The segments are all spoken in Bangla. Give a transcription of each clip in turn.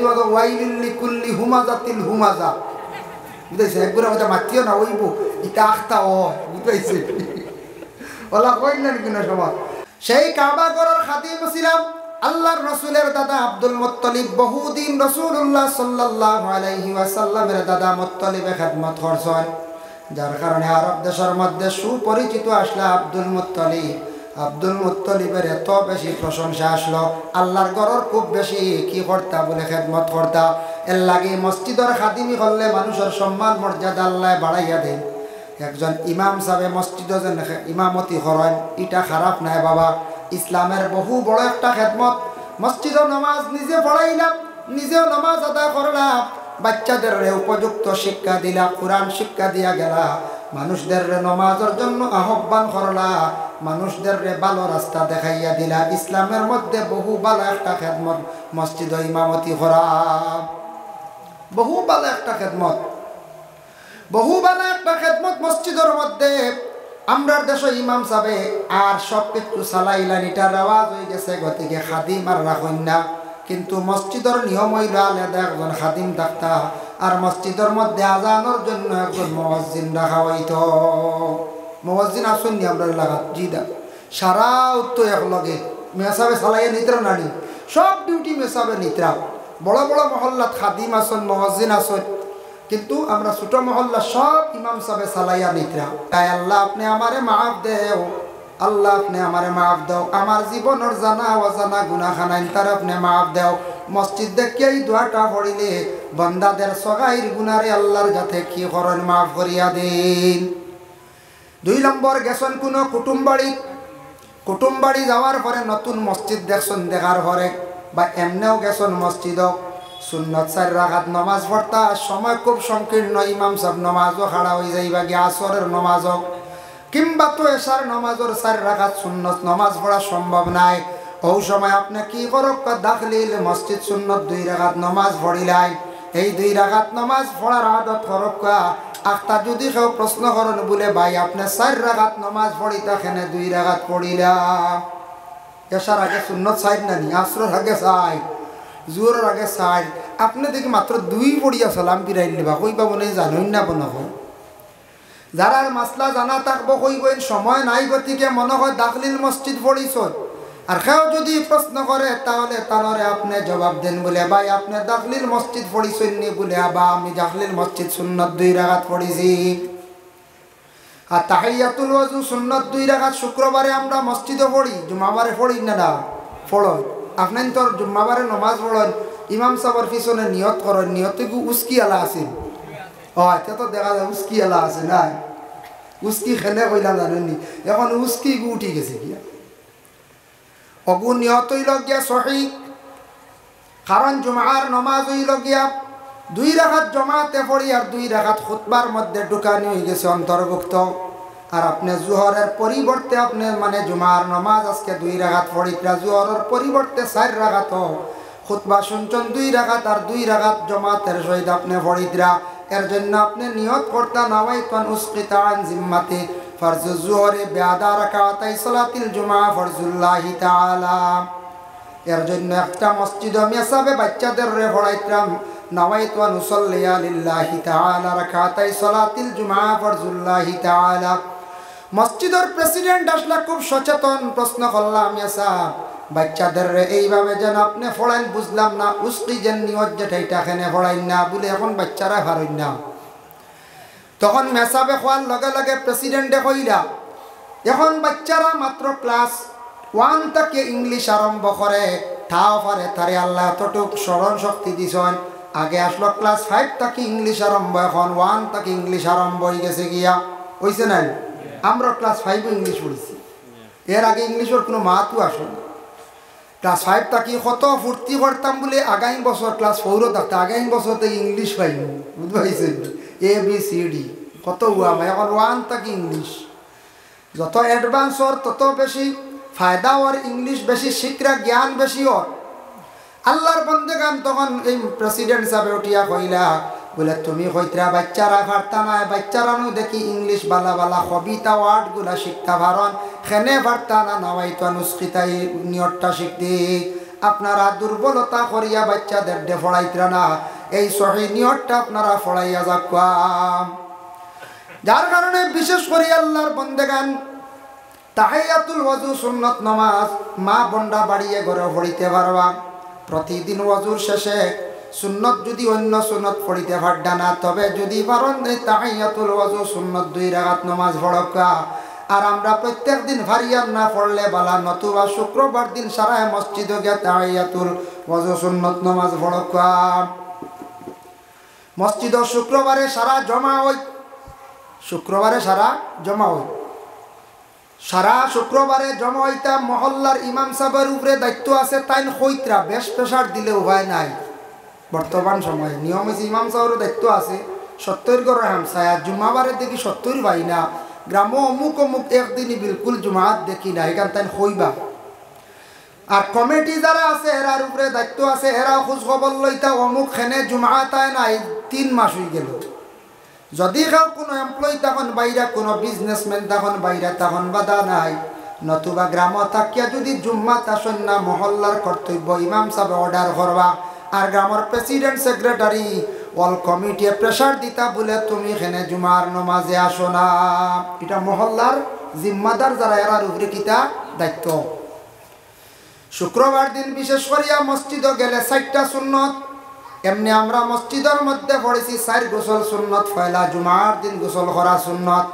ওয়াইলুল লিকুল্লি হুমাজাতিল হুমাজা, বুঝাইছে? একবার আমাদের মাতিও না ওইব ইটা আখতা বুঝাইছে ওলা কইলেন কিনা সবার। সেই কাবা ঘরের খাদিম ছিলাম আল্লাহর রসুলের দাদা আব্দুল মুত্তালিব। বহুদিন রাসূলুল্লাহ সাল্লাল্লাহু আলাইহি ওয়াসাল্লামের দাদা মুত্তালিবে খেদমত করছেন, যার কারণে আরব দেশের মধ্যে সুপরিচিত আসলে আব্দুল মুত্তালিব। আব্দুল মুত্তালিবের এত বেশি প্রশংসা আসলো, আল্লাহর ঘরের খুব বেশি কি করতা বলে খেদমত করতা। এর লাগে মসজিদের খাদিমি করলে মানুষের সম্মান মর্যাদা আল্লাহ বাড়াইয়া দেন। একজন ইমাম সাহেব মসজিদে যেন ইমামতি করেন, এটা খারাপ নাই বাবা, ইসলামের বহু বড় একটা খেদমত। মসজিদে নামাজ নিজে পড়াইলাম, নিজেও নামাজ আদায় করলাম, বাচ্চাদের উপযুক্ত শিক্ষা দিলা, কোরআন শিক্ষা দিয়া গেলা, মানুষদের নমাজের জন্য আহ্বান করলা, মানুষদের ভালো রাস্তা দেখাইয়া দিলা। ইসলামের মধ্যে বহু ভালো একটা খেদমত মসজিদে ইমামতি করা, বহু ভালো একটা খেদমত, বহু ভালো একটা খেদমত মসজিদের মধ্যে। আমরা দেশে ইমাম সাহেব আর সব কিছু চালাইলেন, এটা রেওয়াজ হয়ে গেছে, গতিকে খাদিম আর রাখুন না। কিন্তু মসজিদের নিয়ম হইল আলাদা একজন খাদিম থাকতা, আর মসজিদের মধ্যে আজানোর জন্য একজন মুয়াজ্জিন রাখা হইতো। মুয়াজ্জিন আসুন নি আমরা লাগাত জিদা সারা উত্তর একলগে মেসাবে চালাইয়া নিত্রা নানি, সব ডিউটি মেসাবে নিত্রা। বড় বড় মহল্লাত খাদিম আসন, মুয়াজ্জিন আসন, কিন্তু আমরা ছোট মহল্লা সব ইমাম সাহেব চালাইয়া নিত্রা। তাই আল্লাহ আপনি আমারে মাফ দেও, আল্লাহ আপনি আমারে মাফ দাও, আমার জীবনের জানা অজানা গুনাখানাইন তার আপনি মাফ দাও। মসজিদ দেখে এই দোয়াটা পড়িলে বান্দাদের সগাইর গুনারে আল্লাহর কাছে কি করেন, মাফ করিয়া দিন। 2 নম্বর গেছেন কোনো কুটুম বাড়ি যাওয়ার পরে নতুন মসজিদ দেখছেন, দেখার পরে বা এমনেও গেছেন মসজিদ, সুন্নত 4 রাকাত নমাজ পড়তা, সময় খুব সংকীর্ণ, ইমাম সাহেব নমাজও খাড়া হয়ে যাইবা গিয়ে আসরের নমাজও কিংবা তো এশার নমাজের 4 রাকাত সুন্নত নমাজ পড়া সম্ভব নাই। ওই সময় আপনি কি করক, দাখলিল মসজিদ সুন্নত 2 রাকাত নমাজ পড়িলাই। এই 2 রাকাত নমাজ পড়ার আদত করক। আখতা যদি কেউ প্রশ্ন করেন বলে ভাই আপনি 4 রাকাত নমাজ পড়িতা খেনে 2 রাকাত পড়িলা, এশার আগে সুন্নত 4 নানি, আসরের আগে 4, জোহরের আগে 4, আপনি দেখি মাত্র 2 পড়িয়া সালাম ফিরাই দিবা, কই পাবো না জানোই না বনহ। যারা মাসলা জানা থাকবো কইবেন সময় নাই, গতিকে মনে হয় দাখলিল মসজিদ পড়িছ। আর কেউ যদি প্রশ্ন করে তাহলে তানরে আপনি জবাব দেন বলে ভাই আপনি দাখলিল মসজিদ পড়িছেন নি বলে, বা আমি দাখলিল মসজিদ সুন্নত 2 রাকাত পড়িছি। আর তাহিয়াতুল ওযু সুন্নত 2 রাকাত শুক্রবারে আমরা মসজিদে পড়ি, জুমাবারে পড়ি না, না পড়ো। আপনি তোর জুম্মাবারে নমাজ পড়েন, ইমাম সাহেবের পিছনে নিয়ত করেন, নিয়তে উস্কি আলা আছে, এটা তো দেখা যায় উস্কি আলা আছে না, উস্কি খেলে কইলাম জানেননি, এখন উস্কি উঠি গেছে গিয়া অগু নিয়ত হইল গিয়া সহি। কারণ জুমার নমাজ হইল গিয়া 2 রাকাত জমাতে পড়ি আর 2 রাকাত খুতবার মধ্যে ঢুকানি হয়ে গেছে অন্তর্ভুক্ত। আর আপনি জোহরের পরিবর্তে আপনি মানে জুমার নমাজ আজকে 2 রাকাত পড়িতরা, জোহরের পরিবর্তে 4 রাকাত খুতবা শুনছেন 2 রাকাত, আর 2 রাকাত জমাতের সহিত আপনি পড়িতরা। এর জন্য আপনি নিয়ত করতা নাওয়াইতুন উসকিতা আন জিম্মাতি ফরজুজ জোহরে বিআদা রাকাতাই সালাতিল জুমা ফরজুল্লাহি তাআলা। এর জন্য একটা মসজিদ আমি সাবে বাচ্চাদের রে পড়াইতাম নাওয়াইতুন উসাল্লিয়া লিল্লাহি তাআলা রাকাতাই সালাতিল জুমা ফরজুল্লাহি তাআলা। মসজিদের প্রেসিডেন্ট আসলে খুব সচেতন, প্রশ্ন করলাম বাচ্চাদের এইভাবে যেন আপনি পড়াইন, বুঝলাম না উস্কি যেন নিয়ত যেটা এটা এখানে পড়াইন না বলে এখন বাচ্চারা হারইন না। তখন মেসাবে খোয়ার লগে লগে প্রেসিডেন্টে কইলা এখন বাচ্চারা মাত্র ক্লাস 1 থেকে ইংলিশ আরম্ভ করে, তাও পারে তারে আল্লাহ এতটুক স্মরণ শক্তি দিছেন। আগে আসলো ক্লাস 5 থেকে ইংলিশ আরম্ভ, এখন 1 থেকে ইংলিশ আরম্ভ হয়ে গেছে গিয়া, হইছে না? আমরা ক্লাস 5 ইংলিশ পড়েছি, এর আগে ইংলিশের কোনো মাহাত্ম আসে না। ক্লাস 5 থেকে কত ফুর্তি করতাম বলে আগামী বছর ক্লাস 4ও থাকতো, আগামী বছর থেকে ইংলিশ পাইব, বুঝতে পারছেন? ABCD কত আমার এখন 1 থেকে ইংলিশ। যত অ্যাডভান্স ওর তত বেশি ফায়দা ওর, ইংলিশ বেশি শিক্ষা জ্ঞান বেশি ওর। আল্লাহর বন্দেগান তখন এই প্রেসিডেন্ট সাহেব উঠিয়া কইলা বলে তুমি কইতরা বাচ্চারা পারতা না, বাচ্চারা নু দেখি ইংলিশ বালা বালা কবিতা ওয়ার্ডগুলা শিখতে পারন, খেনে পারতা না নাওয়াইতুন উসকিতা নিয়তটা শিখতে। আপনারা দুর্বলতা করিয়া বাচ্চাদের ডে পড়াইতরা না, এই সহি নিয়তটা আপনারা পড়াইয়া যাক। যার কারণে বিশেষ করে আল্লাহর বন্দেগান তাহিয়াতুল ওয়াজু সুন্নত নামাজ মা বন্ডা বাড়িয়ে ঘরে পড়িতে পারবা। প্রতিদিন ওয়াজুর শেষে সুন্নত যদি অন্য সুন্নত পড়িতে পারডা না, তবে যদি পারেন এই তাহিয়াতুল ওয়াজু সুন্নত 2 রাকাত নামাজ পড়কা। আর আমরা প্রত্যেক দিন ভারিয়ার না পড়লে বালা, নতুবা শুক্রবার দিন সারা মসজিদে গিয়ে তাহিয়াতুল ওয়াজু সুন্নত নামাজ পড়কা। মসজিদ শুক্রবারে সারা জমা হই, শুক্রবারে সারা জমা হই, সারা শুক্রবারে জমা হইতা মহল্লার ইমাম সাহেবের উপরে দায়িত্ব আছে। তাই হইতরা বেশ প্রেশার দিলে উপায় নাই। বর্তমান সময়ে নিয়ম হয়েছে ইমাম সাহেবের দায়িত্ব আছে 70 করে হামসায়া। জুমাবারে দেখি 70 ভাই না, গ্রাম অমুক অমুক একদিনই বিলকুল জুমাত দেখি না, এখান তাই হইবা। আর কমিটি যারা আছে এরার উপরে দায়িত্ব আছে, এরা খোঁজ খবর লইতা অমুক খেনে জুমাতায় নাই 3 মাস হয়ে গেল। যদি কেউ কোনো এমপ্লয়ি তখন বাইরে, কোনো বিজনেসম্যান তখন বাইরে, তখন বাধা নাই। নতুবা গ্রাম থাকিয়া যদি জুম্মাত আসন না, মহল্লার কর্তব্য ইমাম সাহেব অর্ডার করবা। আর গ্রামের president secretary all committee pressure দিতা বলে তুমি এখানে জুমার নমাজে আসো না। এটা মহল্লার জিম্মাদার যারা এরার উপরে কিতা দায়িত্ব। শুক্রবার দিন বিশেষ করিয়া মসজিদে গেলে 4টা সুন্নত। এমনি আমরা মসজিদের মধ্যে পড়েছি 4 গোসল সুন্নত। পয়লা জুমার দিন গোসল করা সুন্নত।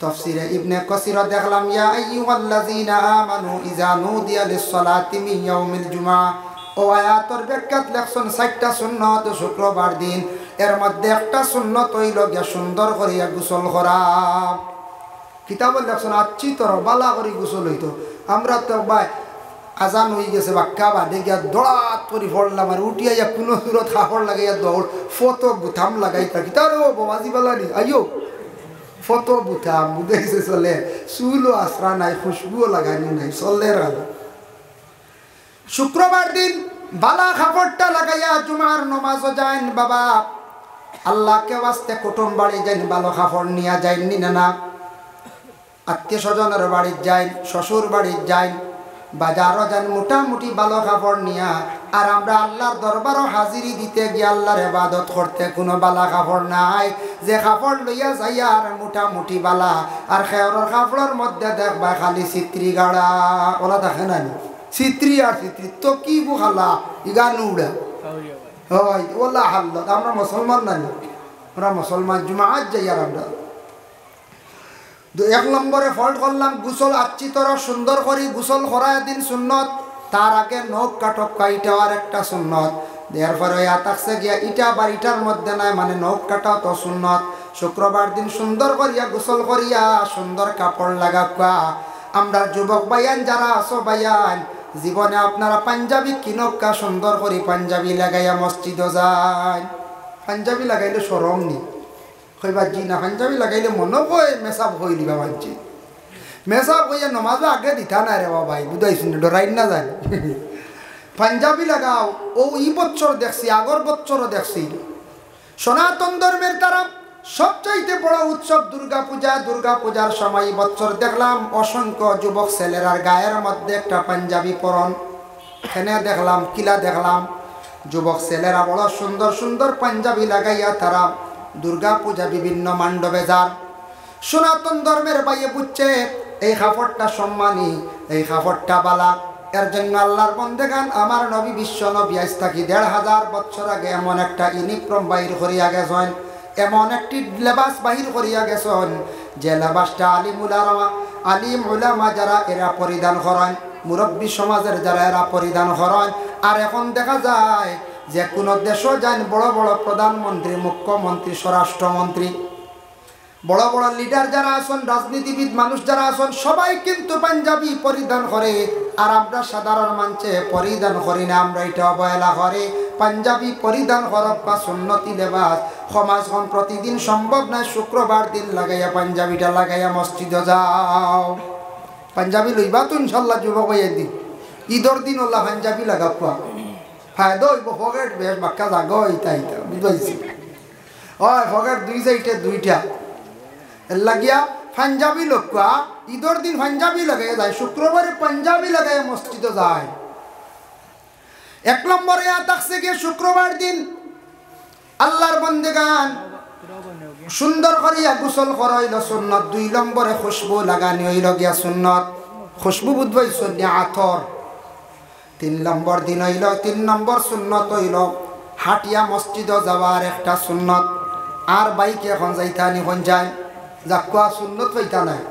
তাফসিরে ইবনে কাসির দেখলাম ইয়া আইয়ুহাল্লাযীনা আমানু ইযা নুদিয়া লিস-সালাতি মিন ইয়াউমিল জুমআ, ও আয়াতের ব্যাখ্যাত লেখছেন 4টা সুন্নত শুক্রবার দিন। এর মধ্যে একটা সুন্নত হইল গিয়া সুন্দর করিয়া গোসল করা। কিতাবে লেখছেন আচ্ছি তোর বালা করি গোসল হইতো। আমরা তো ভাই আজান হয়ে গেছে বাক্কা বাদে গিয়া দৌড়াত করে পড়লাম, আর উঠিয়া যা কোনো দূরত হাফড় লাগাইয়া দৌড় ফটো বুথাম লাগাই থাকি। তার ও বাবাজি বালানি আইও ফটো বুথাম বুঝাইছে চলে, চুলও আশ্রা নাই, খুশবুও লাগানি নাই, চলে রাল। শুক্রবার দিন বালা খাপড়টা লাগাইয়া জুমার নমাজও যাইন বাবা। আল্লাহকে বাস্তে কুটুম বাড়ি যাইন, ভালো খাপড় নিয়ে যাইনি না, আত্মীয় স্বজনের বাড়ির যাইন, শ্বশুর বাড়ির যাইন, বাজারও যান মোটামুটি ভালো খাপড় নিয়া। আর আমরা আল্লাহর দরবারও হাজিরি দিতে গিয়ে আল্লাহর ইবাদত করতে কোনো বালা কাপড় নাই। যে কাপড় লইয়া যাইয়া আর মোটামুটি বালা, আর খেয়রের কাপড়ের মধ্যে দেখবা খালি চিত্রি গাড়া ওলা থাকে না, চিত্রি আর চিত্রি তো কি বুখালা ইগানু উড়া হয় ওলা হাল্লত। আমরা মুসলমান না, আমরা মুসলমান জুমাত যাই। আর আমরা 1 নম্বরে ফল্ট করলাম গোসল আচ্ছি তোরা সুন্দর করি গোসল করায় দিন সুন্নত। তার আগে নখ কাটক কাইটা আর একটা সুন্নত। এরপরে আতাকছে গিয়া ইটা বাড়িটার মধ্যে নাই, মানে নখ কাটাও তো সুন্নত। শুক্রবার দিন সুন্দর করিয়া গোসল করিয়া সুন্দর কাপড় লাগাকা। আমরা যুবক ভাইয়ান যারা আসো ভাইয়ান, জীবনে আপনারা পাঞ্জাবি কিনকা সুন্দর করি পাঞ্জাবি লাগাইয়া মসজিদে যায়। পাঞ্জাবি লাগাইলে সরম নি কইবা জি না, পাঞ্জাবি লাগাইলে মনে কয় মেসাব হয়ে দিবা মানছি। মেসাব হইয়া নমাজও আগে দিতা না রে বাবাই, বুঝাইছি না, ডরাইন না যায়। পাঞ্জাবি লাগাও। ও ই বছর দেখছি, আগর বছরও দেখছি। সনাতন ধর্মের তারা সবচাইতে বড় উৎসব দুর্গা পূজা। দুর্গা পূজার সময় বছর দেখলাম অসংখ্য যুবক ছেলেরার গায়ের মধ্যে একটা পাঞ্জাবি পরন। এখানে দেখলাম কিলা দেখলাম যুবক ছেলেরা বড় সুন্দর সুন্দর পাঞ্জাবি লাগাইয়া তারা দুর্গা পূজা বিভিন্ন মণ্ডপে যান। সনাতন ধর্মের বাইয়ে বুঝছে এই কাপড়টা সম্মানী, এই কাপড়টা বালা। এর জন্য আল্লাহর বন্দেগান আমার নবী বিশ্ব নবী আজ থাকি 1500 বছর আগে এমন একটা ইউনিফর্ম বাহির করিয়া গেছেন, এমন একটি লেবাস বাহির করিয়া গেছেন যে লেবাসটা আলিম উলামা যারা এরা পরিধান করেন, মুরব্বী সমাজের যারা এরা পরিধান করেন। আর এখন দেখা যায় যে কোনো দেশও যান, বড় বড় প্রধানমন্ত্রী, মুখ্যমন্ত্রী, স্বরাষ্ট্রমন্ত্রী, বড় বড় লিডার যারা আছেন, রাজনীতিবিদ মানুষ যারা আছেন, সবাই কিন্তু পাঞ্জাবি পরিধান করে। আর আমরা সাধারণ মানুষে পরিধান করি না, আমরা এটা অবহেলা করে। পাঞ্জাবি পরিধান করব বা সুন্নতি লেবাস সমাজখন প্রতিদিন সম্ভব নয়। শুক্রবার দিন লাগাইয়া পাঞ্জাবিটা লাগাইয়া মসজিদে যাও। পাঞ্জাবি লইবা তো ইনশাল্লাহ যুবক ভাইয়ের দিন, ঈদর দিন ওলা পাঞ্জাবি লাগাবা ফায়দা হইব। ফকেট বেশ বাক্কা জাগ ইটা ইটা বুঝাইছি হয়, ফকেট 2 সাইডে 2টা লাগিয়া পাঞ্জাবি লোকা। ঈদর দিন পাঞ্জাবি লাগাইয়া যায়, শুক্রবারে পাঞ্জাবি লাগাইয়া মসজিদে যায়। এক নম্বরে থাকছে গিয়ে শুক্রবার দিন আল্লাহর বান্দাগান সুন্দর করিয়া গোসল করা হইল সুন্নত। 2 নম্বরে খুশবু লাগানি হইল গিয়া সুন্নত, খুশবু বুঝবই সন্ধ্যা আতর। 3 নম্বর দিন হইল 3 নম্বর সুন্নত হইল হাটিয়া মসজিদে যাওয়ার একটা সুন্নত। আর বাইকে এখন যাইতা নি কোন যায় যাকুয়া সুন্নত পাইতা নাই,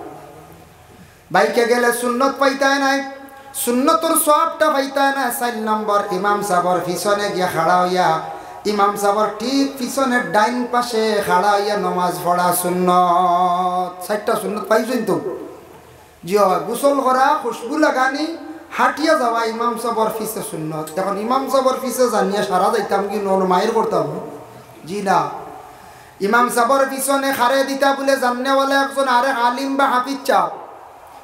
বাইকে গেলে সুন্নত পাইতা নাই, সুন্নতর সবটা পাইতা না। 4 নম্বর ইমাম সাহেবর পিছনে গিয়া খাড়া হইয়া ইমাম সাহেবর ঠিক পিছনের ডাইন পাশে খাড়া হইয়া নামাজ পড়া সুন্নত। 4টা সুন্নত পাইছেন তো জি হয়। গোসল করা, খুশবু লাগানি, হাটিয়া যাওয়া ইমাম সাহেবর পিছে সুন্নত। এখন ইমাম সাহেবর পিছে জানিয়ে সারা যাইতাম কি মায়ের করতাম জি না। ইমাম সাহেবর পিছনে খারে দিতা বলে জাননে বলে একজন আরে আলিম বা হাফিজ চাপ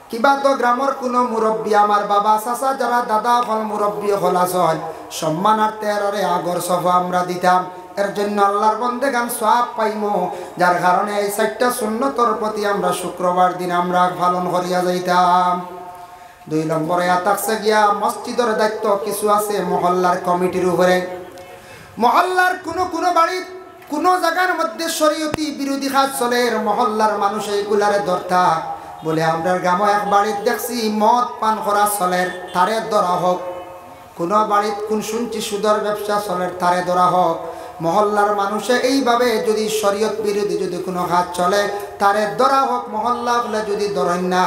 কিবা তো গ্রামের কোনো মুরব্বী আমার বাবা চাচা যারা দাদা হল মুরব্বী হল আসল সম্মানার্থে আরে আগর সফা আমরা দিতাম। এর জন্য আল্লাহর বান্দাগান সওয়াব পাইমো, যার কারণে এই 4টা সুন্নতর প্রতি আমরা শুক্রবার দিন আমরা পালন করিয়া যাইতাম। 2 নম্বরে থাকছে গিয়া মসজিদের দায়িত্ব কিছু আছে মহল্লার কমিটির উপরে। মহল্লার কোনো বাড়ি কোনো জায়গার মধ্যে শরীয়তি বিরোধী কাজ চলে, মহল্লার মানুষ এইগুলারে ধরতা বলে আমরা গ্রামে এক বাড়িতে দেখছি মদ পান করা চলের তারে ধরা হোক, কোনো বাড়িতে কোন শুনছি সুদর ব্যবসা চলের তারে ধরা হোক। মহল্লার মানুষে এইভাবে যদি শরীয়ত বিরোধী যদি কোনো কাজ চলে তারে ধরা হোক। মহল্লা বলে যদি ধরেন না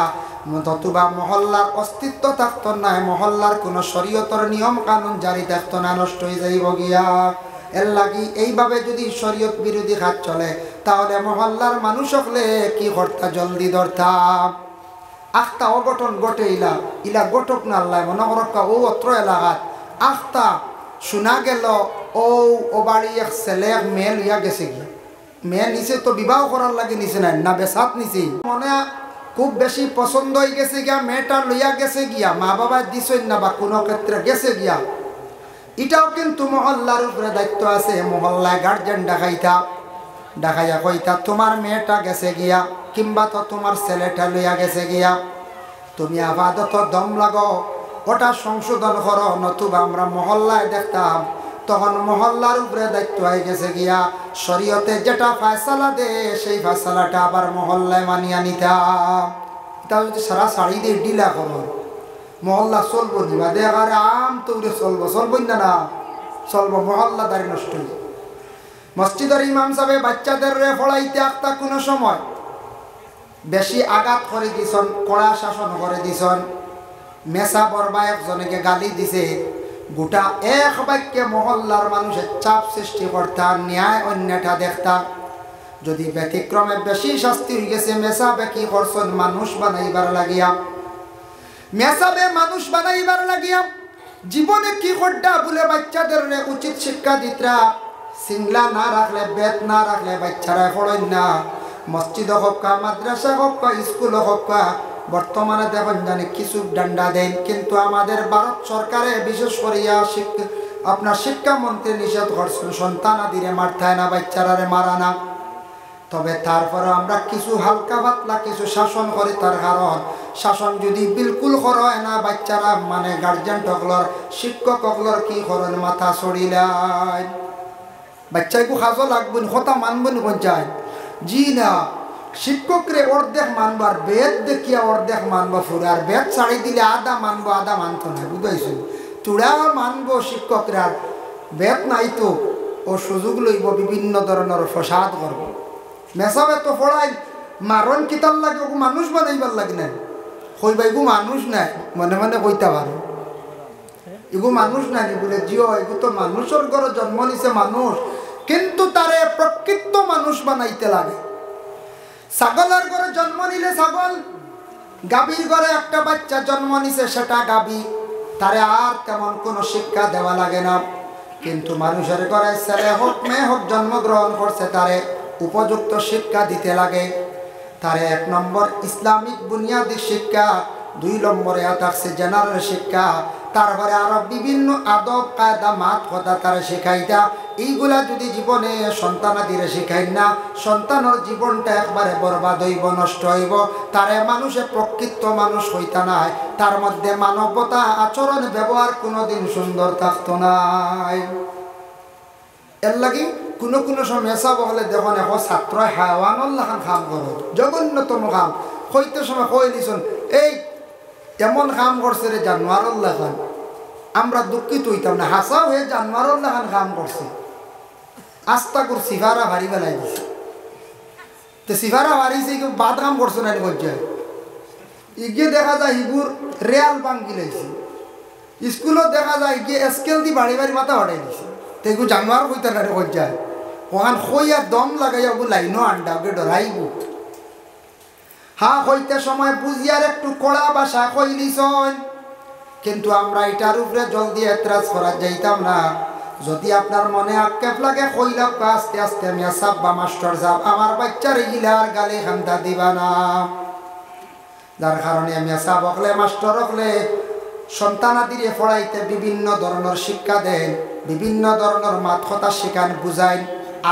নতুবা মহল্লার অস্তিত্ব থাকতো না, মহল্লার কোনো শরীয়তর নিয়ম কানুন জারি থাকতো না, নষ্ট হয়ে যাইব গিয়া। এর লাগি এইভাবে যদি শরীয়ত বিরোধী কাজ চলে তাহলে মহল্লার মানুষ হলে কি করতা জলদি ধরতা। আখতা অঘটন ঘটে ইলা ঘটক না আল্লাহ মনে করক্কা ও অত্র এলাকাত আখতা শোনা গেল ও বাড়ি এক ছেলে এক মেয়ে লইয়া গেছে গিয়া, মেয়ে নিচে তো বিবাহ করার লাগে নিচে নাই না বেসাত নিচে মনে খুব বেশি পছন্দ হয়ে গেছে গিয়া, মেয়েটা লইয়া গেছে গিয়া, মা বাবা দিছেন না বা কোনো ক্ষেত্রে গেছে গিয়া। এটাও কিন্তু মহল্লার উপরে দায়িত্ব আছে, মহল্লায় গার্জেন ডাকাইয়া কইতা তোমার মেয়েটা গেছে গিয়া কিংবা তো তোমার ছেলেটা লইয়া গেছে গিয়া, তুমি আপাতত দম লাগো ওটা সংশোধন করো, নতুবা আমরা মহল্লায় দেখতাম তখন মহল্লার উপরে দায়িত্ব হয়ে গেছে গিয়া শরীয়তে যেটা ফয়সালা দে সেই ফয়সালাটা আবার মহল্লায় মানিয়া নিতাম। তা যদি সারা শাড়ি দিয়ে ডিলা করো মহল্লা চলবো দিবা দেখারে আম তৌরে চলবো না চলবো, মহল্লা দাঁড়ি নষ্ট হয়ে। মসজিদের ইমাম সাহেব বাচ্চাদের রে পড়াইতে আক্তা কোনো সময় বেশি আঘাত করে দিছন, কড়া শাসন করে দিছন, মেসা বরবা একজনকে গালি দিছে, গোটা এক বাক্যে মহল্লার মানুষের চাপ সৃষ্টি করতা, ন্যায় অন্যটা দেখতা। যদি ব্যতিক্রমে বেশি শাস্তি হয়ে গেছে মেসাবে কি করছেন মানুষ বানাইবার লাগিয়া, মেসাবে মানুষ বানাইবার লাগিয়া জীবনে কি করতা বলে বাচ্চাদের উচিত শিক্ষা দিতরা। সিংলা না রাখলে বেত না রাখলে বাচ্চারা পড়েন না, মসজিদ হোক মাদ্রাসা হোক স্কুল হোক। বর্তমানে দেখেন জানি কিছু ডান্ডা দেন, কিন্তু আমাদের ভারত সরকারে বিশেষ করিয়া আপনার শিক্ষামন্ত্রী নিষেধ করছেন সন্তানাদিরে মারতায় না, বাচ্চারারে মারা না। তবে তারপরে আমরা কিছু হালকা পাতলা কিছু শাসন করি, তার কারণ শাসন যদি বিলকুল হয় না বাচ্চারা মানে গার্জেন টকলর শিক্ষক হকলর কি করেন মাথা চড়িলাই, বাচ্চাইকু সাজো লাগবেন কথা মানবেন পঞ্চায় জি না। শিক্ষকরে অর্ধেক মানবো আর বেদ দেখিয়া অর্ধেক মানবো ফুরে, আর বেদ ছাড়ি দিলে আধা মানবো আধা মানতো না, বুঝাইছো চূড়া মানবো শিক্ষকরা আর বেদ নাই তো ও সুযোগ লইব বিভিন্ন ধরনের ফসাদ করবো। মেসাবে তো পড়াই মারণ কিতার লাগে ওগু মানুষ বানাইবার লাগে না, কইবা এগু মানুষ নাই মনে মনে কইতা পারো এগু মানুষ নাই বলে জিও এগু তো মানুষের ঘরে জন্ম নিছে মানুষ, কিন্তু তারে প্রকৃত মানুষ বানাইতে লাগে। ছাগলের ঘরে জন্ম নিলে ছাগল, গাভীর ঘরে একটা বাচ্চা জন্ম নিছে সেটা গাভী, তারে আর তেমন কোনো শিক্ষা দেওয়া লাগে না। কিন্তু মানুষের ঘরে ছেলে হোক মেয়ে হোক জন্মগ্রহণ করছে তারে উপযুক্ত শিক্ষা দিতে লাগে। তারে 1 নম্বর ইসলামিক বুনিয়াদী শিক্ষা, 2 নম্বরে থাকছে জেনারেল শিক্ষা, তারপরে আরো বিভিন্ন আদব কায়দা মাত কথা তারা শেখাইতা, এইগুলা যদি জীবনে সন্তানাদিরে শিখাই না, সন্তানের জীবনটা একবারে বরবাদ হইব, নষ্ট হইব। তারে মানুষে প্রকৃত মানুষ হইতা নাই, তার মধ্যে মানবতা, আচরণ, ব্যবহার কোনোদিন সুন্দর থাকতো নাই। এর লাগি কোনো কোনো সময় এসা বলে দেখুন এখন ছাত্র হাওয়ানল্লাখান কাম করো, জঘন্যতম কাম। হইতে সময় কই দিছুন এই এমন কাম করছে রে জানোয়ারল্লাহ খান, আমরা দুঃখিত হইতাম না, হাসা হয়ে জানোয়ারল্লাহ খান কাম করছে। আস্তা করে সিফারা ভারী বেলাই দিছে, তো সিফারা ভারিছে কেউ বাদ কাম করছে না পর্যায়ে। ইগিয়ে দেখা যায় ইগুর রেয়াল বাঙ্গি লাইছে, স্কুলত দেখা যায় গিয়ে স্কেল দি বাড়ি বাড়ি মাথা হটাই দিছে। তো এগুলো জানোয়ার হইতে না পর্যায়ে ওখান খইয়া দম লাগাইয়া ওগুলো লাইনও আন্ডা ওকে ডরাইব। হ্যাঁ হইতে সময় বুঝিয়ার একটু কড়া বাসা কইলিছন, কিন্তু আমরা এটার উপরে জলদি এতরাজ করা যাইতাম না। যদি আপনার মনে আক্ষেপ লাগে কইলাম আস্তে আস্তে আমি সাব বা মাস্টার সাহেব আমার বাচ্চার ইলার গালে খান্দা দিবা না। যার কারণে আমি সাব হকলে মাস্টার হকলে সন্তানাদিরে পড়াইতে বিভিন্ন ধরনের শিক্ষা দেন, বিভিন্ন ধরনের মাত কথা শেখান, বুঝাইন,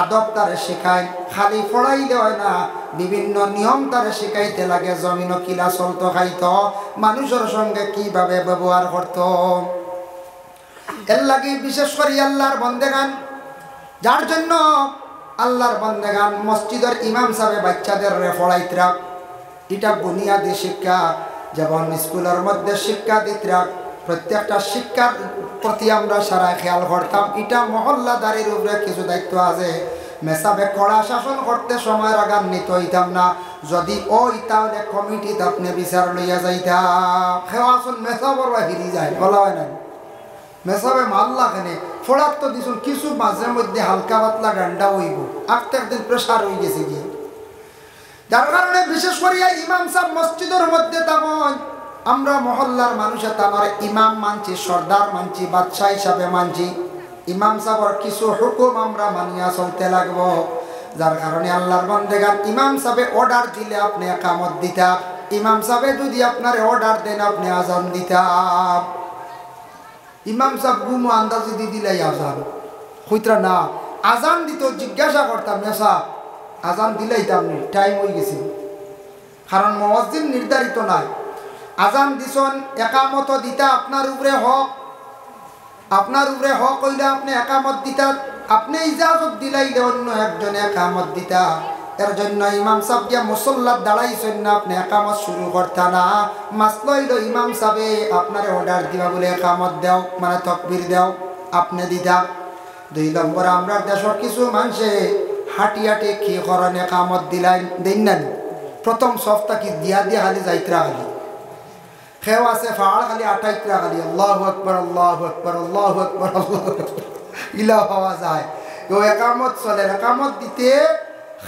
আদব তারে শেখায়। খালি পড়াইলে হয় না, বিভিন্ন নিয়ম তারে শিখাইতে লাগে। জমিন কিলা চলতো, খাইত, মানুষের সঙ্গে কিভাবে ব্যবহার করত। এর লাগে বিশেষ করে আল্লাহর বন্দেগান, যার জন্য আল্লাহর বন্দেগান মসজিদের ইমাম সাহেব বাচ্চাদের পড়াইতরা, এটা বুনিয়াদী শিক্ষা। যেমন স্কুলের মধ্যে শিক্ষা দিতরা, প্রত্যেকটা শিক্ষার প্রতি আমরা সারা খেয়াল করতাম। এটা মহল্লাদারির উপরে কিছু দায়িত্ব আছে। মেসাবে কড়া শাসন করতে সময় রাগান্বিত হইতাম না। যদি ওই তাহলে কমিটিতে আপনি বিচার লইয়া যাইতাম। খেওয়াশন মেসাবর হিরি যায়, বলা হয় না মেসাবে মাল্লা কেনে ফোড়ার তো দিছুন কিছু মাঝে মধ্যে হালকা পাতলা গান্ডা হইব, আজকে একদিন প্রেশার হয়ে গেছে গিয়ে। যার কারণে বিশেষ করিয়া ইমাম সাহেব মসজিদের মধ্যে তেমন আমরা মহল্লার মানুষের তামার ইমাম মানছি, সর্দার মানছি, বাদশাহ হিসাবে মানছি। ইমাম সাহেবের কিছু হুকুম আমরা মানিয়া চলতে লাগবো। যার কারণে আল্লাহর বান্দেগান ইমাম সাহেব অর্ডার দিলে আপনি একামত দিতা, ইমাম সাহেব যদি আপনার অর্ডার দেন আপনি আজান দিতা। ইমাম সাহেব গুমো আন্দাজি দি দিলাই আজান হইতরা না, আজান দিত জিজ্ঞাসা করতাম নেশা আজান দিলেই তেমনি টাইম হয়ে গেছে। কারণ মসজিদ নির্ধারিত নাই। আজান দিছন একামত দিতা আপনার উপরে হক, আপনার উপরে হক হইলে আপনি একামত দিতা, আপনি ইজাজত দিলাইলে অন্য একজনে একামত দিতা। এর জন্য ইমাম সাহেব গিয়া মুসল্লাত দাঁড়াইছেন না, আপনি একামত শুরু করতা না। মাসলা হইল ইমাম সাহেবে আপনার অর্ডার দিবা বলে একামত দেও, মানে তকবির দেও, আপনি দিতা। 2 নম্বর আমরা দেশের কিছু মানুষে হাঁটি হাঁটি কি করেন একামত দিলাই দেন না, প্রথম সপ্তাহ কি দিয়া দিয়া খালি যাইতরা খালি খেও আছে ফাড় খালি আটাইতরা খালি আল্লাহু আকবার আল্লাহু আকবার আল্লাহু আকবার আল্লাহু ইলা হওয়া যায়। তো একামত চলে, একামত দিতে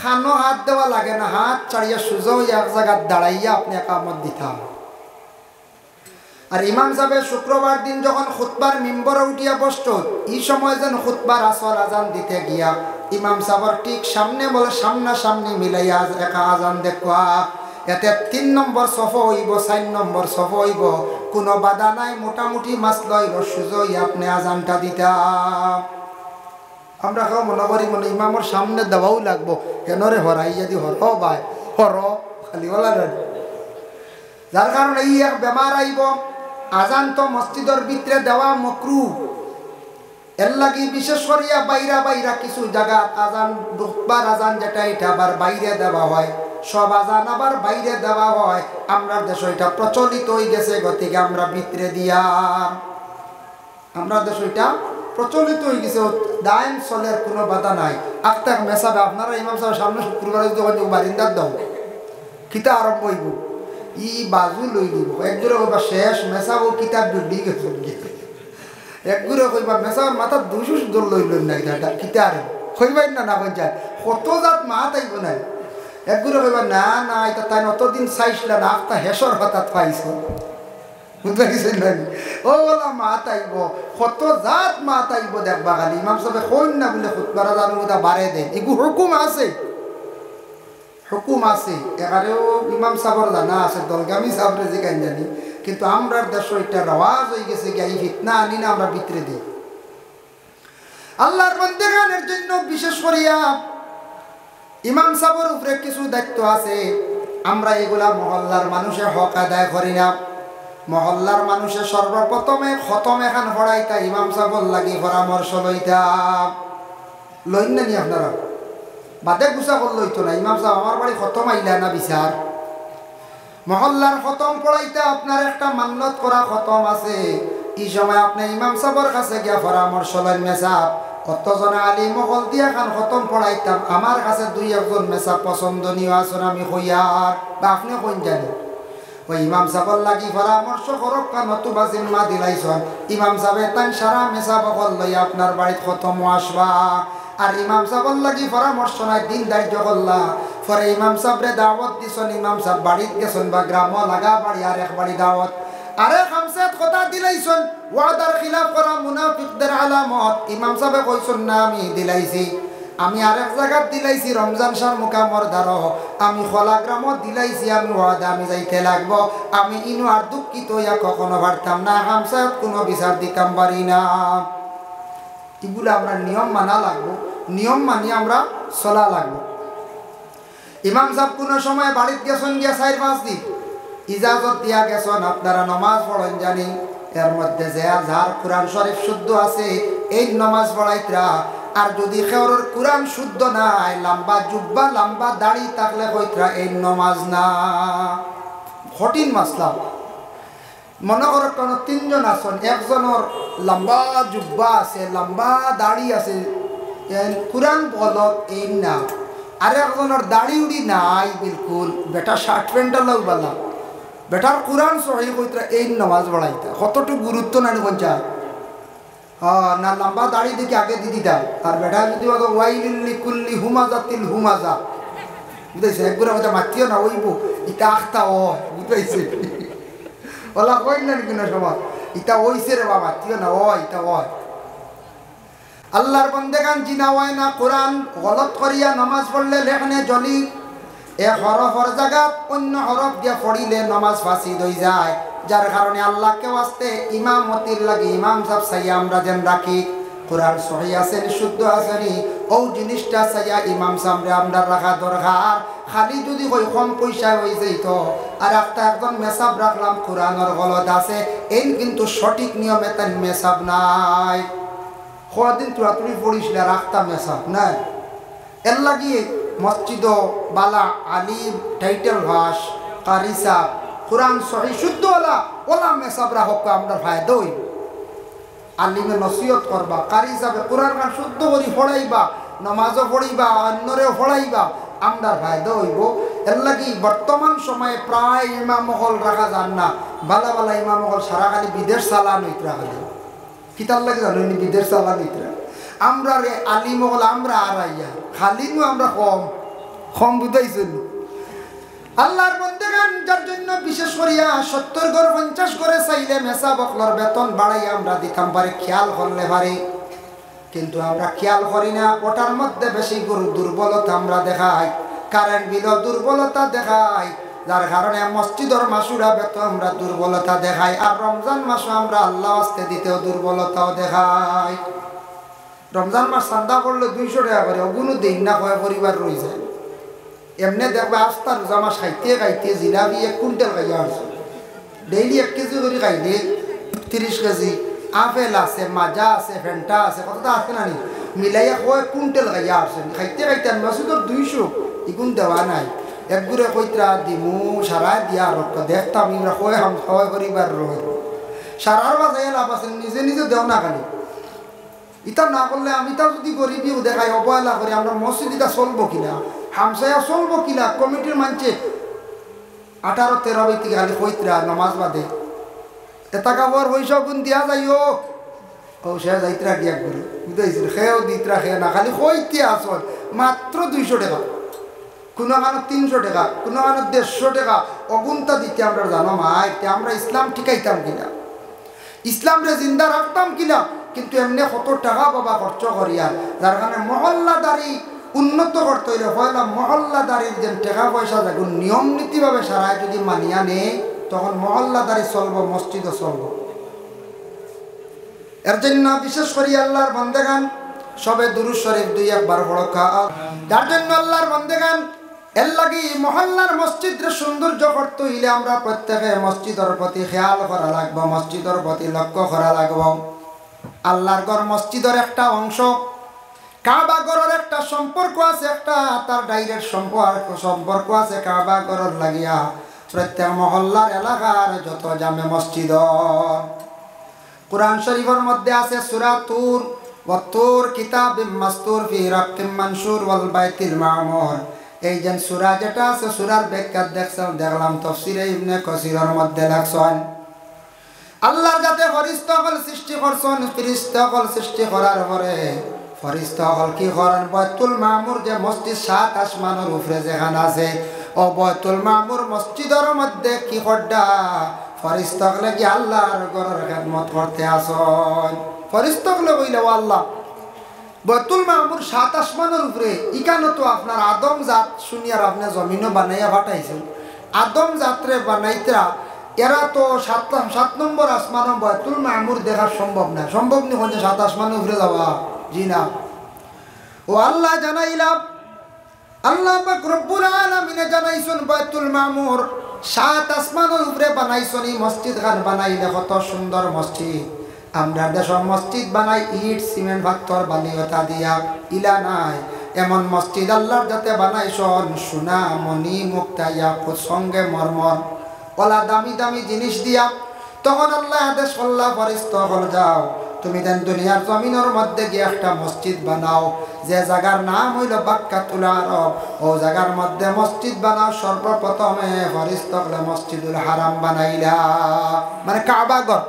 খানো হাত দেওয়া লাগে না, হাত চাড়িয়া সুজো এক জায়গায় দাঁড়াইয়া আপনি একামত দিতাম। আর ইমাম সাহেব শুক্রবার দিন যখন খুতবার মিম্বরে উঠিয়া বসত, এই সময় যেন খুতবার আসল আজান দিতে গিয়া ইমাম সাহেবের ঠিক সামনে বলে সামনাসামনি মিলাইয়া একা আজান দেখুয়া, এতে 3 নম্বর সফ হইব, 4 নম্বর সফ হইব, কোনো বাধা নাই। মোটামুটি মাসলা হইল সুজই আপনি আজানটা দিতাম। আমরা কেউ মনে করি মানে ইমামের সামনে দেওয়াও লাগবো, কেন রে হরাই যদি হর ভাই হর খালি বলা। যার কারণে এই এক বেমার আইব। আজান তো মসজিদের ভিতরে দেওয়া মকরু। এর লাগি বিশেষ করিয়া বাইরা বাইরা কিছু জায়গা আজান ঢুকবার আজান যেটা এটা আবার বাইরে দেওয়া হয়, সব আজান আবার বাইরে দেওয়া হয়। আমরা দেশ এটা প্রচলিত হয়ে গেছে, গতিকে আমরা ভিতরে দিয়া আমরা দেশ এটা প্রচলিত হয়ে গেছে, দায়ন চলের কোনো বাধা নাই। আক্তার মেসাবে আপনারা ইমাম সাহেব সামনে শুক্রবার বারিন্দার দাও কিতা আরম্ভ হইব, ই বাজু লই দিব একজোরে কইবা শেষ মেসাবো কিতাব ডুবি গেছে, একগুরে কইবা মেসাবার মাথা 200 দল লইল না এটা কিতা আর কইবাই না, না কই যায় কত জাত মাত আইব না। একগুরে কইবা না না এটা তাই অতদিন চাইছিল না, আফতা হেসর হঠাৎ পাইছ, বুঝতে গেছেন না? ও বলা মাত আইব, কত জাত মাত আইব দেখবা খালি। ইমাম সাহেব কইন না বলে খুতবারা জানো ওটা বাড়ে দেন, এগু হুকুম আছে, হুকুম আছে। এখানেও ইমাম সাহেবের জানা আছে, দলগামী সাহেবরে যেখান জানি, কিন্তু আমরার দেশ এটা রওয়াজ হয়ে গেছে গিয়া এই ফিতনা আনি না আমরা ভিতরে দিই। আল্লাহর বান্দাগণের জন্য বিশেষ করিয়া ইমাম সাহেবের উপরে কিছু দায়িত্ব আছে। আমরা এগুলা মহল্লার মানুষের হক আদায় করি না। মহল্লার মানুষের সর্বপ্রথমে খতম এখান পড়াইতা ইমাম সাহেবর লাগি পরামর্শ লইতাম। লইন না নি আপনারা? বাদে গুছা কর লইতো না। ইমাম সাহেব আমার বাড়ি খতম আইলা না বিচার। মহল্লার খতম পড়াইতে আপনার একটা মান্নত করা খতম আছে। এই সময় আপনি ইমাম সাহেবের কাছে গিয়া পরামর্শ লইন। মেসাব কতজনে আলী মহল দিয়া খান খতম পড়াইতাম, আমার কাছে দুই একজন মেসাব পছন্দনীয় আছেন, আমি কইয়ার বা আপনি কইন জানেন। ওই ইমাম সাহেবের লাগি পরামর্শ করক নতুবা জিম্মা দিলাইছন। ইমাম সাহেব তাই সারা মেসাব হল লইয়া আপনার বাড়িতে খতম আসবা। আর ইমাম সাহেবের লাগি পরামর্শ নাই দিন ধার্য করলা। পরে ইমাম সাহেবরে দাওয়াত দিছন, ইমাম সাহেব বাড়িতে গেছেন বা গ্রাম লাগা বাড়ি আর এক বাড়ি দাওয়াত। আরে খামসাত কথা দিলাইছন, ওয়াদার খিলাফ করা মুনাফিকদের আলামত। ইমাম সাহেব কইছন না আমি দিলাইছি। আমি আরেক জায়গাত দিলাইছি রমজান শাহ মুকামর দ্বারা, আমি খোলা গ্রামত দিলাইছি, আমি ওয়াদা আমি যাইতে লাগবো। আমি ইনু আর দুঃখিত ইয়া কখনো পারতাম না, খামসাত কোনো বিচার দিতাম পারি না। এগুলো আমরা নিয়ম মানা লাগবো, নিয়ম মানি আমরা চলা লাগবো। ইমাম সাহেব কোনো সময় বাড়িতে গেছেন গিয়া 4-5 দিন ইজাজত দিয়া গেছেন আপনারা নমাজ পড়েন জানি। এর মধ্যে যে যার কোরআন শরীফ শুদ্ধ আছে এই নমাজ পড়াইতরা। আর যদি কেউর কোরআন শুদ্ধ নাই, লম্বা জুব্বা লম্বা দাড়ি থাকলে কইতরা এই নমাজ না। কঠিন মাসলা। মনে করো কোনো 3 জন আছেন, একজনের লম্বা জুব্বা আছে, লম্বা দাড়ি আছে, কোরআন বলত এই না। আর একজনের দাড়ি উড়ি নাই বিলকুল, বেটা শার্ট প্যান্টটা লাগবালা, বেটার কোরআন সহি কইতরা এই নমাজ পড়াইতা। কতটুকু গুরুত্ব নাই পঞ্চা। হ্যাঁ না, লম্বা দাড়ি দেখি আগে দিদি দাও। আর বেটা যদি ওয়াইলিল্লি কুল্লি হুমাজাতিল হুমাজা, বুঝাইছে একগুলো হয়তো মাতিও না ওইব ইটা আখতা হয়, বুঝাইছে ওলা কই না কোনো সময় ইটা ওইছে রে বাবা, মাতিও না ও ইটা হয়। আল্লাহর বন্দেগান জিনা হয় না কোরআন গলত করিয়া নমাজ পড়লে লেখনে জলি। এক হরফর জায়গাত অন্য হরফ দিয়ে পড়িলে নমাজ ফাঁসিদ হয়ে যায়। যার কারণে আল্লাহকে ওয়াস্তে ইমামতির লাগে ইমাম সাহেব চাইয়া আমরা যেন রাখি কোরআন সহি আছেন শুদ্ধ আছেনি ও জিনিসটা চাইয়া ইমাম সাহেবরে আমরা রাখা দরকার। খালি যদি ওই কম পয়সা হয়ে যাইত আর একটা একজন মেসাব রাখলাম কোরআনের গলত আছে, এই কিন্তু সঠিক নিয়মে তার মেসাব নাই। কদিন তুড়াতুড়ি পড়িস না রাখতাম মেসাব নাই। এর লাগিয়ে মসজিদ বালা আলিম টাইটেল ভাস কারি সাহ কোরআন সহি শুদ্ধ ওলা ওলা মেসাবরা হক আমরা ফায়দা হইব। আলিমে নসিহত করবা, কারি হিসাবে কোরআন গান শুদ্ধ করি পড়াইবা, নমাজও পড়িবা, অন্যরেও পড়াইবা, আমরা ফায়দা হইব। এর লাগি বর্তমান সময়ে প্রায় ইমামহল রাখা যান না। বালা বালা ইমামহল সারা খালি বিদেশ চালান হইতরা, খালি কিতার লাগে জানো বিদেশ চালান হইতরা। আমরা রে আলিমহল আমরা আড়াইয়া খালিনু আমরা কম কম বুঝাইছেন। আল্লাহর বন্দেগান যার জন্য বিশেষ করিয়া 70 গড় 50 করে চাইলে মেসা বকলর বেতন বাড়াই আমরা দিতাম পারি, খেয়াল করলে পারি। কিন্তু আমরা খেয়াল করি না। ওটার মধ্যে বেশি গরু দুর্বলতা আমরা দেখাই, কারেন্ট বিলও দুর্বলতা দেখাই, যার কারণে মসজিদের মাসুরা বেতন আমরা দুর্বলতা দেখাই। আর রমজান মাসও আমরা আল্লাহ আস্তে দিতেও দুর্বলতাও দেখাই। রমজান মাস চান্দা করলে 200 টাকা করে অগুনো দিন না কয় পরিবার রয়ে যায়। এমনি দেখবে আস্তা রোজা মাস খাইতে খাইতে জিলাপি 1 কুইন্টাল খাইয়া আসছে। ডেইলি 1 কেজি করে খাইলে 30 কেজি। আপেল আছে, মাজা আছে, ফেন্টা আছে, কতটা আছে না নি মিলাইয়া 1 কুইন্টাল খাইয়া আসছে। খাইতে খাইতে মাসুদর 200 ইগুন দেওয়া নাই। একগুড়ে কইতরা দিমু সারা দিয়া রক্ত দেখতাম ইমরা খাওয়া পরিবার রয়ে সারার বাজায় লাভ আছে, নিজে নিজে দেও না খালি। ইটা না করলে আমি তা যদি গরিবিও দেখাই অবহেলা করি আমরা মসজিদ এটা চলবো কিনা, হামসায়া চলবো কিনা। কমিটির মানছে 18-13 ব্যক্তি খালি কইতরা নমাজ বাদে এটা কাপড় পয়সা গুণ দিয়া যাইও ও সে যাইতরা গিয়া করি বুঝাইছিল। খেয়েও দিতরা খেয়ে না খালি কইতে আসল মাত্র 200 টাকা, কোনো কারণ 300 টাকা, কোনো কারণ 150 টাকা অগুনটা দিতে আমরা জানো মাই আমরা ইসলাম ঠিকাইতাম কিনা, ইসলামরে জিন্দা রাখতাম কিনা। কিন্তু এমনি কত টাকা বাবা খরচ করিয়া, যার কারণে মহল্লাদারি উন্নত করতে হইলে পয়লা মহল্লাদারির যে টাকা পয়সা দেখো নিয়ম নীতিভাবে সারায় যদি মানিয়া নেই তখন মহল্লাদারি চলবো, মসজিদও চলবো। এর জন্য বিশেষ করি আল্লাহর বান্দাগান সবে দুরূদ শরীফ 2-1 পড়ো। যার জন্য আল্লাহর বান্দাগান এর লাগি মহল্লার মসজিদের সৌন্দর্য করতে হইলে আমরা প্রত্যেকে মসজিদের প্রতি খেয়াল করা লাগবো, মসজিদের প্রতি লক্ষ্য করা লাগবো। আল্লাহর ঘর মসজিদের একটা অংশ, কাবা ঘরের একটা সম্পর্ক আছে, একটা তার ডাইরেক্ট সম্পর্ক আছে কাবা ঘরের লাগিয়া প্রত্যেক মহল্লার এলাকার যত জামে মসজিদ। কুরআন শরীফের মধ্যে আছে সূরা তুর, ওয়াতুর কিতাবিম মাসতুর ফি রাক্কিম মানশুর ওয়াল বাইতিল মামুর। এই যে সূরা যেটা আছে সূরার ব্যাখ্যা দেখলাম তাফসীরে ইবনে কাসিরের মধ্যে লেখছেন আল্লাহর যাতে ফেরেশতাগণ সৃষ্টি করছেন, ফেরেশতাগণ সৃষ্টি করার পরে ফেরেশতাগণ কি করেন, বাইতুল মামুর যে মসজিদ 7 আসমানের উপরে যেখানে আছে ও বাইতুল মামুর মসজিদের মধ্যে কি করডা ফেরেশতাগণ কি আল্লাহর ঘরের খিদমত করতে আসেন। ফেরেশতাগণ কইলো আল্লাহ বাইতুল মামুর 7 আসমানের উপরে ইকানো তো আপনার আদম জাত শুনিয়ার আপনি জমিনও বানাইয়া পাঠাইছেন, আদম জাতরে বানাইতরা এরা তো 7 নম্বর আসমান বাইতুল মামুর দেখা সম্ভব না, সম্ভব নি হচ্ছে 7 আসমানের উপরে যাওয়া, জি না। ও আল্লাহ জানাইলাম, আল্লাহ পাক রব্বুল আলামিন জানাইছেন বাইতুল মামুর 7 আসমানের উপরে বানাইছেন। এই মসজিদ খান বানাইলে কত সুন্দর মসজিদ। আমরা দেশের মসজিদ বানাই ইট সিমেন্ট পাথর বালিওতা দিয়া, ইলা নাই এমন মসজিদ আল্লাহর যাতে বানাইছেন সোনা মণি মুক্তা ইয়াকুত সঙ্গে মরমর ওলা দামি দামি জিনিস দিয়া। তখন আল্লাহ আদেশ করলা ফেরেশতাগণ যাও তুমি দেন দুনিয়ার জমিনের মধ্যে গিয়ে একটা মসজিদ বানাও, যে জায়গার নাম হইল বাক্কাতুল আরব, ও জায়গার মধ্যে মসজিদ বানাও। সর্বপ্রথমে ফেরেশতাগণ মসজিদুল হারাম বানাইলা, মানে কাবা ঘর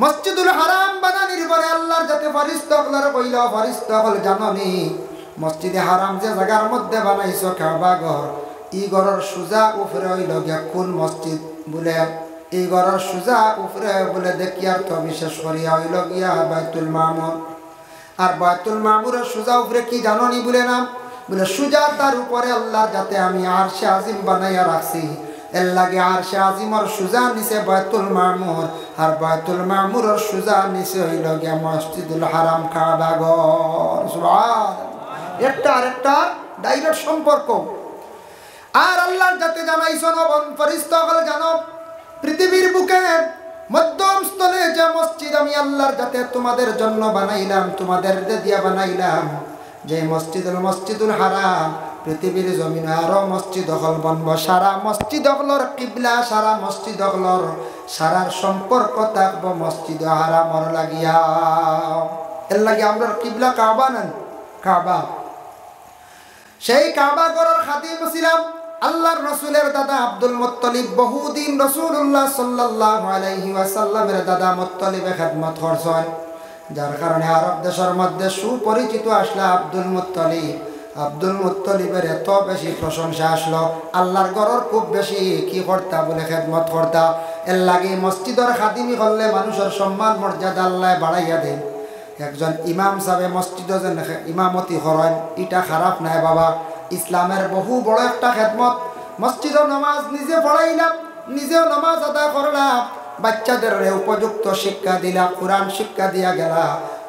মসজিদুল হারাম বানানির পরে আল্লাহর যাতে ফেরেশতাগণ কইল ফেরেশতাগণ জাননি মসজিদে হারাম যে জায়গার মধ্যে বানাইছো কাবা ঘর, এই ঘরের সুজা উপরে হইল গিয়া কোন মসজিদ বলে, এই ঘরের সুজা উপরে বলে দেখি আর তো বিশেষ করিয়া হইল গিয়া বাইতুল মামুর। আর বাইতুল মামুরের সুজা উপরে কি জাননি বলে নাম বলে সুজা তার উপরে আল্লাহর যাতে আমি আরশে আজিম বানাইয়া রাখছি, এর লাগে আরশে আজিমর সুজা নিচে বাইতুল মামুর, আর বাইতুল মামুরের সুজা নিচে হইল গিয়া মসজিদুল হারাম কাবা ঘর। সুবহানাল্লাহ, একটা আরেকটা ডাইরেক্ট সম্পর্ক। আর আল্লাহর যাতে জানাইছেন ফেরেশতাগণ জানো পৃথিবীর বুকে মধ্যম স্থলে যে মসজিদ আমি আল্লাহর যাতে তোমাদের জন্য বানাইলাম, তোমাদের দিয়া বানাইলাম, যে মসজিদুল হারাম পৃথিবীর জমিন আরো মসজিদ হল বনব। সারা মসজিদ হলর কিবলা, সারা মসজিদ হলর সারার সম্পর্ক থাকবো মসজিদ হারামর লাগিয়া। এর লাগে আমরা কিবলা কাবা নেন, কাবা। সেই কাবা ঘরের খাদিম ছিলাম আল্লাহর রাসূলের দাদা আব্দুল মুত্তালিব। বহুদিন রাসূলুল্লাহ সাল্লাল্লাহু আলাইহি ওয়াসাল্লামের দাদা মুত্তালিবে খিদমত করছেন, যার কারণে আরব দেশের মধ্যে সুপরিচিত আসলো আব্দুল মুত্তালিব। আব্দুল মুত্তালিবের এত বেশি প্রশংসা আসলো, আল্লাহর ঘরের খুব বেশি কি করতা বলে খিদমত করতা। এর লাগে মসজিদের খাদিমি করলে মানুষের সম্মান মর্যাদা আল্লাহ বাড়াইয়া দেন। একজন ইমাম সাহেব মসজিদে যেন ইমামতি করেন এটা খারাপ নাই বাবা, ইসলামের বহু বড় একটা খেদমত। মসজিদে নামাজ নিজে পড়াইলাম, নিজেও নামাজ আদায় করলাম, বাচ্চাদের উপযুক্ত শিক্ষা দিলা, কোরআন শিক্ষা দিয়া গেলা,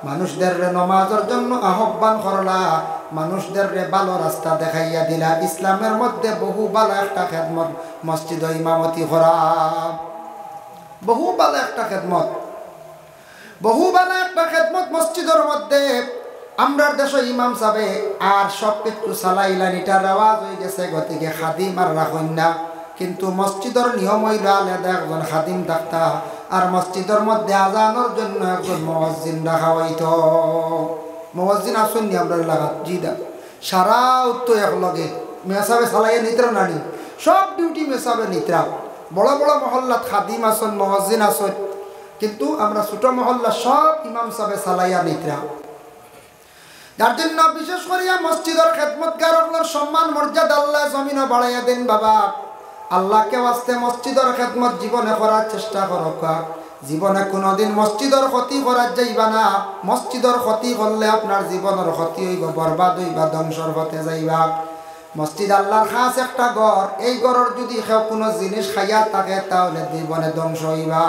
মানুষদের নামাজের জন্য আহ্বান করলা, মানুষদের ভালো রাস্তা দেখাইয়া দিলা। ইসলামের মধ্যে বহু ভালো একটা খেদমত মসজিদে ইমামতি করা, বহু ভালো একটা খেদমত, বহু ভালো একটা খেদমত মসজিদের মধ্যে। আমরা দেশে ইমাম সাহেব আর সব কিছু চালাইলান, এটা রেওয়াজ হয়ে গেছে, গতিকে খাদিম আর রাখুন না। কিন্তু মসজিদের নিয়ম হইল আলাদা একজন খাদিম থাকতা, আর মসজিদের মধ্যে আজানোর জন্য একজন মুয়াজ্জিন রাখা হইতো। মুয়াজ্জিন আসুন নি আমরা লাগাত জিদা সারা উত্তর একলগে মেসাবে চালাইয়া নিত্রা নানি, সব ডিউটি মেসাবে নিত্রা। বড় বড় মহল্লাত খাদিম আসন, মুয়াজ্জিন আসন, কিন্তু আমরা ছোট মহল্লা সব ইমাম সাহেব চালাইয়া নিত্রা। যার জন্য বিশেষ করিয়া মসজিদের খেদমতগারগুলোর সম্মান মর্যাদা আল্লাহ জমিনে বাড়াইয়া দেন বাবা। আল্লাহকে ওয়াস্তে মসজিদের খেদমত জীবনে করার চেষ্টা করো। জীবনে কোনোদিন মসজিদের ক্ষতি করার যাইবা না। মসজিদের ক্ষতি করলে আপনার জীবনের ক্ষতি হইব, বরবাদ হইবা, ধ্বংসর পথে যাইবা। মসজিদ আল্লাহর খাস একটা ঘর, এই ঘরের যদি কেউ কোনো জিনিস খাইয়া থাকে তাহলে জীবনে ধ্বংস হইবা।